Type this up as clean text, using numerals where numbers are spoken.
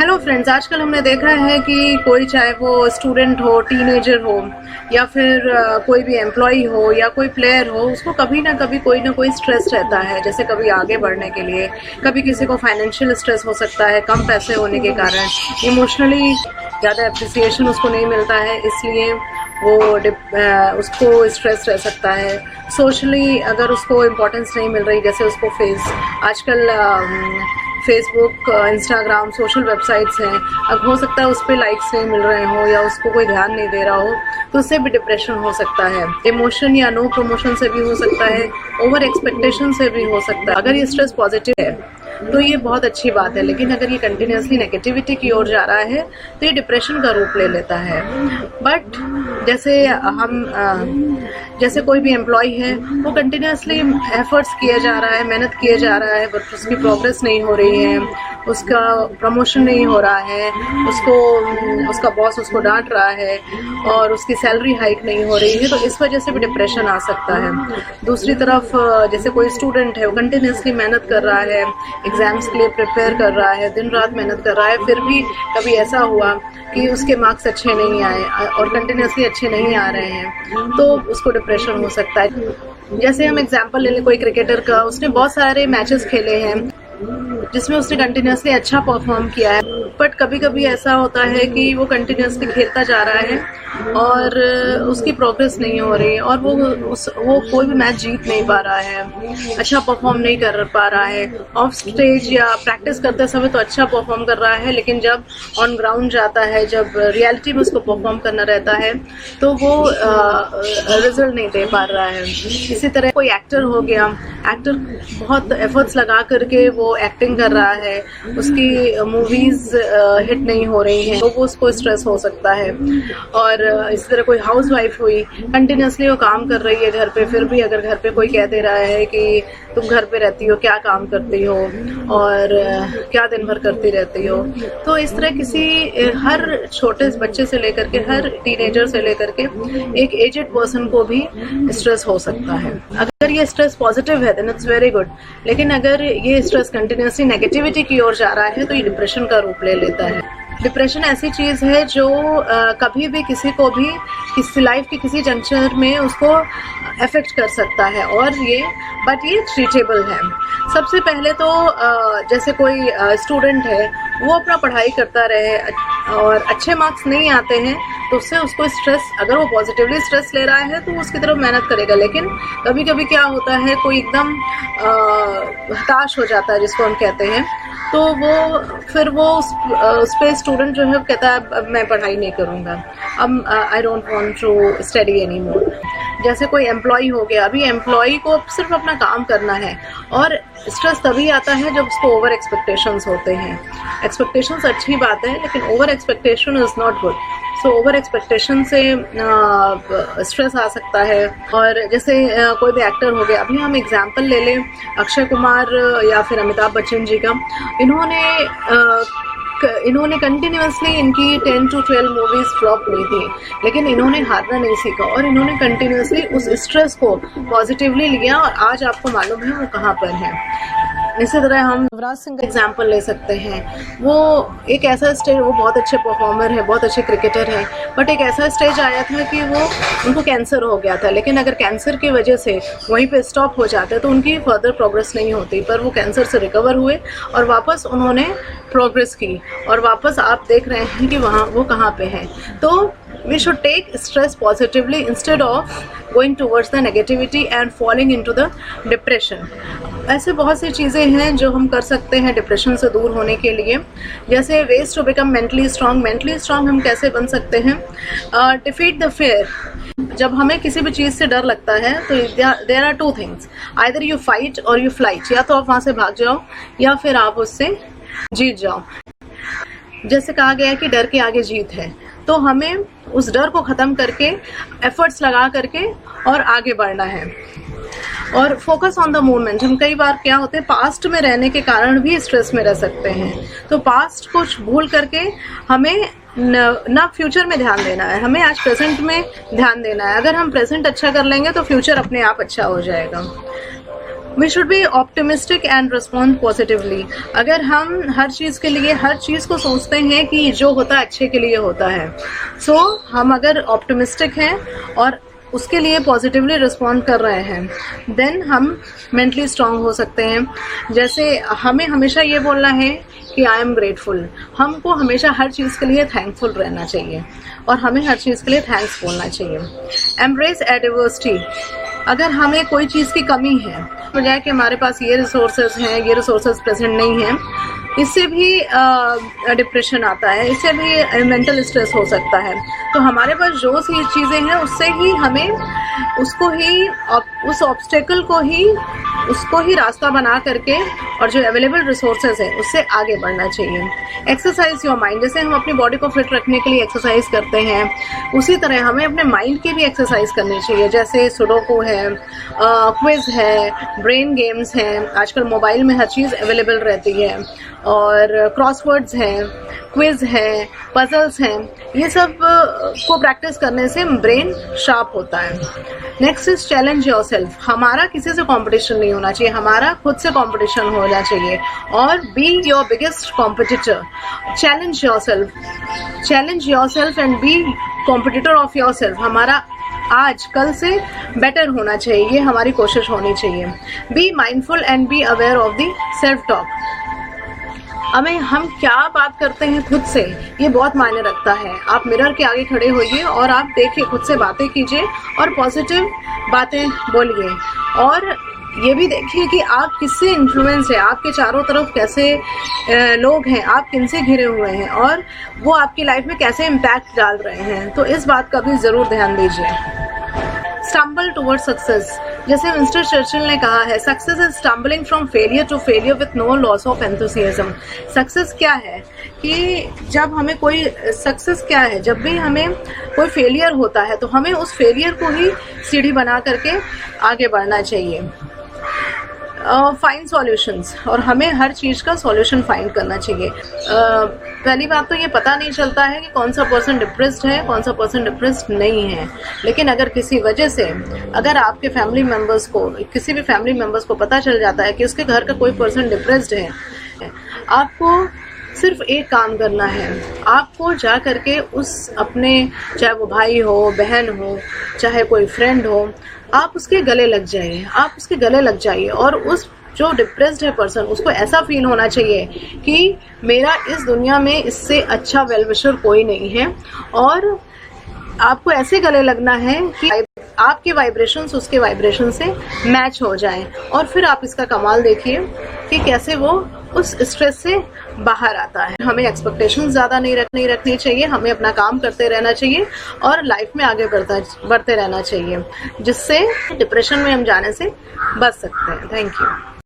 Hello friends, आजकल हमने देखा है कि कोई चाहे वो स्टूडेंट हो, टीनेजर हो या फिर कोई भी एम्प्लॉई हो या कोई प्लेयर हो, उसको कभी ना कभी कोई ना कोई स्ट्रेस रहता है। जैसे कभी आगे बढ़ने के लिए, कभी किसी को फाइनेंशियल स्ट्रेस हो सकता है कम पैसे होने के कारण, इमोशनली ज़्यादा अप्रिसिएशन उसको नहीं मिलता है इसलिए वो उसको स्ट्रेस रह सकता है। सोशली अगर उसको इम्पोर्टेंस नहीं मिल रही, जैसे उसको आजकल फेसबुक, इंस्टाग्राम, सोशल वेबसाइट्स हैं, अब हो सकता है उस पर लाइक्स नहीं मिल रहे हो या उसको कोई ध्यान नहीं दे रहा हो, तो उससे भी डिप्रेशन हो सकता है। इमोशन या नो प्रमोशन से भी हो सकता है, ओवर एक्सपेक्टेशन से भी हो सकता है। अगर ये स्ट्रेस पॉजिटिव है तो ये बहुत अच्छी बात है, लेकिन अगर ये कंटिन्यूसली नेगेटिविटी की ओर जा रहा है तो ये डिप्रेशन का रूप ले लेता है। बट जैसे कोई भी एम्प्लॉय है, वो कंटिन्यूसली एफर्ट्स किया जा रहा है, मेहनत किया जा रहा है, बट उसकी प्रोग्रेस नहीं हो रही है, उसका प्रमोशन नहीं हो रहा है, उसका बॉस उसको डांट रहा है और उसकी सैलरी हाइक नहीं हो रही है, तो इस वजह से भी डिप्रेशन आ सकता है। दूसरी तरफ जैसे कोई स्टूडेंट है, वो कंटिन्यूसली मेहनत कर रहा है, एग्जाम्स के लिए प्रिपेयर कर रहा है, दिन रात मेहनत कर रहा है, फिर भी कभी ऐसा हुआ कि उसके मार्क्स अच्छे नहीं आए और कंटिन्यूसली अच्छे नहीं आ रहे हैं, तो उसको डिप्रेशन हो सकता है। जैसे हम एग्जांपल ले लें कोई क्रिकेटर का, उसने बहुत सारे मैचेस खेले हैं जिसमें उसने कंटिन्यूसली अच्छा परफॉर्म किया है, बट कभी कभी ऐसा होता है कि वो कंटिन्यूसली खेलता जा रहा है और उसकी प्रोग्रेस नहीं हो रही और वो कोई भी मैच जीत नहीं पा रहा है, अच्छा परफॉर्म नहीं कर पा रहा है। ऑफ स्टेज या प्रैक्टिस करते समय तो अच्छा परफॉर्म कर रहा है, लेकिन जब ऑन ग्राउंड जाता है, जब रियलिटी में उसको परफॉर्म करना रहता है, तो वो रिजल्ट नहीं दे पा रहा है। इसी तरह कोई एक्टर हो गया, एक्टर बहुत एफर्ट्स लगा करके वो एक्टिंग कर रहा है, उसकी मूवीज हिट नहीं हो रही हैं, तो वो उसको स्ट्रेस हो सकता है। और इसी तरह कोई हाउस वाइफ हुई, कंटिन्यूसली वो काम कर रही है घर पे, फिर भी अगर घर पे कोई कह दे रहा है कि तुम घर पे रहती हो, क्या काम करती हो और क्या दिन भर करती रहती हो, तो इस तरह हर छोटे बच्चे से लेकर के, हर टीनेजर से लेकर के एक एजेड पर्सन को भी स्ट्रेस हो सकता है। अगर ये स्ट्रेस पॉजिटिव है देन इट्स वेरी गुड, लेकिन अगर ये स्ट्रेस कंटिन्यूसली नेगेटिविटी की ओर जा रहा है तो ये डिप्रेशन का रूप ले लेता है। डिप्रेशन ऐसी चीज है जो कभी भी किसी को भी किसी लाइफ के किसी जंक्शन में उसको अफेक्ट कर सकता है और ये ट्रीटेबल है। सबसे पहले तो जैसे कोई स्टूडेंट है, वो अपना पढ़ाई करता रहे और अच्छे मार्क्स नहीं आते हैं तो उससे उसको स्ट्रेस, अगर वो पॉजिटिवली स्ट्रेस ले रहा है तो वो उसकी तरफ मेहनत करेगा। लेकिन कभी कभी क्या होता है, कोई एकदम हताश हो जाता है जिसको हम कहते हैं, तो वो उस पे स्टूडेंट जो है कहता है अब मैं पढ़ाई नहीं करूँगा, अब I don't want to study any more. जैसे कोई एम्प्लॉय हो गया, अभी एम्प्लॉय को सिर्फ अपना काम करना है और स्ट्रेस तभी आता है जब उसको ओवर एक्सपेक्टेशंस होते हैं। एक्सपेक्टेशंस अच्छी बात है, लेकिन over expectation is not good. So over expectation से स्ट्रेस आ सकता है। और जैसे कोई भी एक्टर हो गया, अभी हम एग्जांपल ले लें अक्षय कुमार या फिर अमिताभ बच्चन जी का, इन्होंने कंटिन्यूसली इनकी 10 to 12 मूवीज फ्लॉप हुई थी, लेकिन इन्होंने हारना नहीं सीखा और इन्होंने कंटिन्यूसली उस स्ट्रेस को पॉजिटिवली लिया और आज आपको मालूम है वो कहाँ पर है। इसी तरह हम युवराज सिंह का एग्जाम्पल ले सकते हैं। वो एक ऐसा स्टेज, वो बहुत अच्छे परफॉर्मर है, बहुत अच्छे क्रिकेटर हैं, बट एक ऐसा स्टेज आया था कि उनको कैंसर हो गया था, लेकिन अगर कैंसर की वजह से वहीं पे स्टॉप हो जाते तो उनकी फर्दर प्रोग्रेस नहीं होती, पर वो कैंसर से रिकवर हुए और वापस उन्होंने प्रोग्रेस की और वापस आप देख रहे हैं कि वो कहाँ पे हैं। तो we should take stress positively instead of going towards the negativity and falling into the depression. ऐसे बहुत सी चीज़ें हैं जो हम कर सकते हैं डिप्रेशन से दूर होने के लिए। जैसे ways to become mentally strong हम कैसे बन सकते हैं? Defeat the fear. जब हमें किसी भी चीज़ से डर लगता है तो there are two things, either you fight or you flight. या तो आप वहाँ से भाग जाओ या फिर आप उससे जीत जाओ। जैसे कहा गया है कि डर के आगे जीत है, तो हमें उस डर को ख़त्म करके एफर्ट्स लगा करके और आगे बढ़ना है और फोकस ऑन द मोमेंट। हम कई बार क्या होते हैं, पास्ट में रहने के कारण भी स्ट्रेस में रह सकते हैं, तो पास्ट को भूल करके हमें ना फ्यूचर में ध्यान देना है, हमें आज प्रेजेंट में ध्यान देना है। अगर हम प्रेजेंट अच्छा कर लेंगे तो फ्यूचर अपने आप अच्छा हो जाएगा। We should be optimistic and respond positively. अगर हम हर चीज़ के लिए हर चीज़ को सोचते हैं कि जो होता है अच्छे के लिए होता है, सो हम अगर ऑप्टिमिस्टिक हैं और उसके लिए पॉजिटिवली रिस्पॉन्ड कर रहे हैं, देन हम मेंटली स्ट्रांग हो सकते हैं। जैसे हमें हमेशा ये बोलना है कि आई एम ग्रेटफुल, हमको हमेशा हर चीज़ के लिए थैंकफुल रहना चाहिए और हमें हर चीज़ के लिए थैंक्स बोलना चाहिए। एम्ब्रेस एडिवर्सिटी। अगर हमें कोई चीज़ की कमी है, बजाय कि हमारे पास ये रिसोर्सेज हैं, ये रिसोर्सेज प्रेजेंट नहीं हैं, इससे भी डिप्रेशन आता है, इससे भी मेंटल स्ट्रेस हो सकता है। तो हमारे पास जो सी चीज़ें हैं उससे ही हमें उसको ही उस ऑब्स्टेकल को ही उसको ही रास्ता बना करके और जो अवेलेबल रिसोर्सेज है उससे आगे बढ़ना चाहिए। Exercise your mind. जैसे हम अपनी बॉडी को फिट रखने के लिए एक्सरसाइज करते हैं, उसी तरह हमें अपने माइंड की भी एक्सरसाइज करनी चाहिए। जैसे सुडोकू है, क्विज है, ब्रेन गेम्स हैं, आजकल मोबाइल में हर चीज़ अवेलेबल रहती है, और क्रॉसवर्ड्स हैं, क्विज है, पजल्स हैं, ये सब को प्रैक्टिस करने से ब्रेन शार्प होता है। Next is challenge yourself. हमारा किसी से कंपटीशन नहीं होना चाहिए, हमारा खुद से कंपटीशन होना चाहिए। और be your biggest competitor. Challenge yourself and be competitor of yourself. हमारा आज कल से बेटर होना चाहिए, ये हमारी कोशिश होनी चाहिए। Be mindful and be aware of the self talk. हमें हम क्या बात करते हैं खुद से, ये बहुत मायने रखता है। आप मिरर के आगे खड़े होइए और आप देखिए, खुद से बातें कीजिए और पॉजिटिव बातें बोलिए। और ये भी देखिए कि आप किससे इन्फ्लुएंस है, आपके चारों तरफ कैसे लोग हैं, आप किनसे घिरे हुए हैं और वो आपकी लाइफ में कैसे इम्पैक्ट डाल रहे हैं। तो इस बात का भी ज़रूर ध्यान दीजिए। Stumble toward success. जैसे विंस्टन चर्चिल ने कहा है, success is stumbling from failure to failure with no loss of enthusiasm. Success क्या है कि जब हमें कोई सक्सेस क्या है, जब भी हमें कोई फेलियर होता है तो हमें उस फेलियर को ही सीढ़ी बना करके आगे बढ़ना चाहिए। Find solutions. और हमें हर चीज़ का सॉल्यूशन फाइंड करना चाहिए। पहली बात तो ये पता नहीं चलता है कि कौन सा पर्सन डिप्रेस्ड है, कौन सा पर्सन डिप्रेस्ड नहीं है। लेकिन अगर किसी वजह से अगर आपके फैमिली मेम्बर्स को, किसी भी फैमिली मेम्बर्स को पता चल जाता है कि उसके घर का कोई पर्सन डिप्रेस्ड है, आपको सिर्फ एक काम करना है। आपको जा करके उस अपने, चाहे वो भाई हो, बहन हो, चाहे कोई फ्रेंड हो, आप उसके गले लग जाइए, आप उसके गले लग जाइए। और उस जो डिप्रेस्ड है पर्सन, उसको ऐसा फील होना चाहिए कि मेरा इस दुनिया में इससे अच्छा वेल विशर कोई नहीं है। और आपको ऐसे गले लगना है कि आपके वाइब्रेशंस उसके वाइब्रेशन से मैच हो जाएं। और फिर आप इसका कमाल देखिए कि कैसे वो उस स्ट्रेस से बाहर आता है। हमें एक्सपेक्टेशंस ज़्यादा नहीं रखनी चाहिए, हमें अपना काम करते रहना चाहिए और लाइफ में आगे बढ़ते रहना चाहिए, जिससे डिप्रेशन में हम जाने से बच सकते हैं। Thank you.